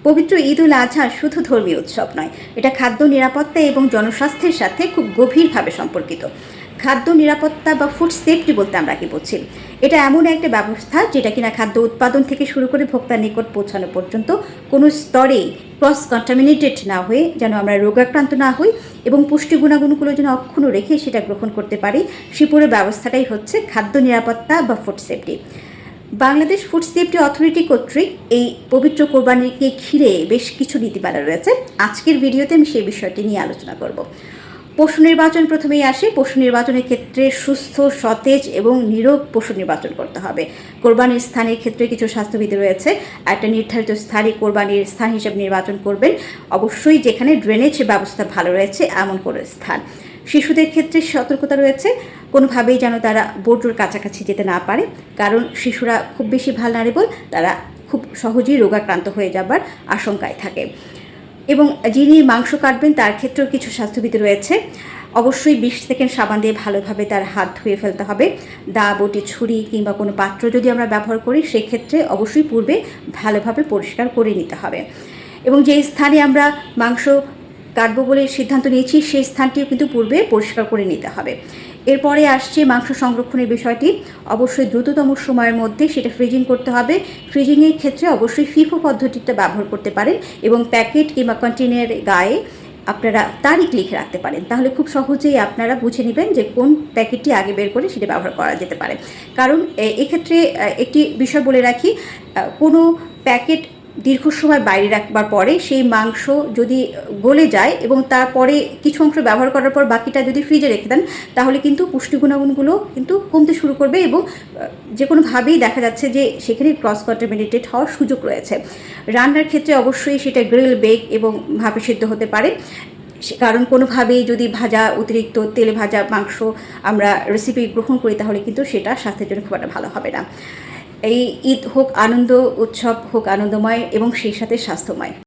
পবিত্র ঈদ উল আজহা শুধু ধর্মীয় উৎসব নয়, এটা খাদ্য নিরাপত্তা এবং জনস্বাস্থ্যের সাথে খুব গভীরভাবে সম্পর্কিত। খাদ্য নিরাপত্তা বা ফুড সেফটি বলতে আমরা কি বুঝি? এটা এমন একটা ব্যবস্থা যেটা কিনা খাদ্য উৎপাদন থেকে শুরু করে ভোক্তার নিকট পৌঁছানো পর্যন্ত কোনো স্তরেই ক্রস কন্টামিনেটেড না হয়ে যেন আমরা রোগাক্রান্ত না হই এবং পুষ্টি গুণাগুণগুলো যেন অক্ষুণ্ণ রেখে সেটা গ্রহণ করতে পারি, সে পুরো ব্যবস্থাটাই হচ্ছে খাদ্য নিরাপত্তা বা food safety. Bangladesh food safety authority কর্তৃক এই পবিত্র কোরবানিকে ঘিরে বেশ কিছু নীতিমালা রয়েছে। আজকের ভিডিওতে আমি সেই বিষয়টি নিয়ে আলোচনা করব। পশু নির্বাচন প্রথমেই আসে। পশু নির্বাচনের ক্ষেত্রে সুস্থ, সতেজ এবং নীরোগ পশু নির্বাচন করতে হবে। কোরবানির স্থানের ক্ষেত্রে কিছু স্বাস্থ্যবিধি রয়েছে। একটা নির্ধারিত স্থানে কোরবানির স্থান হিসেবে নির্বাচন করবেন, অবশ্যই যেখানে ড্রেনেজ ব্যবস্থা ভালো রয়েছে এমন কোনো স্থান। শিশুদের ক্ষেত্রে সতর্কতা রয়েছে, কোনোভাবেই যেন তারা বর্জ্যর কাছাকাছি যেতে না পারে, কারণ শিশুরা খুব বেশি ভালনারেবল, তারা খুব সহজেই রোগাক্রান্ত হয়ে যাবার আশঙ্কায় থাকে। এবং যিনি মাংস কাটবেন তার ক্ষেত্রেও কিছু স্বাস্থ্যবিধি রয়েছে। অবশ্যই 20 সেকেন্ড সাবান দিয়ে ভালোভাবে তার হাত ধুয়ে ফেলতে হবে। দা, বটি, ছুরি কিংবা কোনো পাত্র যদি আমরা ব্যবহার করি সেক্ষেত্রে অবশ্যই পূর্বে ভালোভাবে পরিষ্কার করে নিতে হবে। এবং যে স্থানে আমরা মাংস কাটবো বলে সিদ্ধান্ত নিয়েছি সেই স্থানটিও কিন্তু পূর্বে পরিষ্কার করে নিতে হবে। এরপরে আসছে মাংস সংরক্ষণের বিষয়টি। অবশ্যই দ্রুততম সময়ের মধ্যে সেটা ফ্রিজিং করতে হবে। ফ্রিজিংয়ের ক্ষেত্রে অবশ্যই ফিফো পদ্ধতিটা ব্যবহার করতে পারেন এবং প্যাকেট কিংবা কন্টেনারের গায়ে আপনারা তারিখ লিখে রাখতে পারেন, তাহলে খুব সহজেই আপনারা বুঝে নেবেন যে কোন প্যাকেটটি আগে বের করে সেটা ব্যবহার করা যেতে পারে। কারণ এক্ষেত্রে একটি বিষয় বলে রাখি, কোনো প্যাকেট দীর্ঘ সময় বাইরে রাখবার পরে সেই মাংস যদি গলে যায় এবং তারপরে কিছু অংশ ব্যবহার করার পর বাকিটা যদি ফ্রিজে রেখে দেন, তাহলে কিন্তু পুষ্টি গুণাগুণগুলো কিন্তু কমতে শুরু করবে এবং যে কোনোভাবেই দেখা যাচ্ছে যে সেখানে ক্রস কন্টামিনেটেড হওয়ার সুযোগ রয়েছে। রান্নার ক্ষেত্রে অবশ্যই সেটা গ্রিল, বেক এবং ভাপে সিদ্ধ হতে পারে, কারণ কোনোভাবেই যদি অতিরিক্ত তেলে ভাজা মাংস আমরা রেসিপি গ্রহণ করি তাহলে কিন্তু সেটা স্বাস্থ্যের জন্য খুব একটা ভালো হবে না। এই ঈদ হোক আনন্দ উৎসব, হোক আনন্দময় এবং সেই সাথে স্বাস্থ্যময়।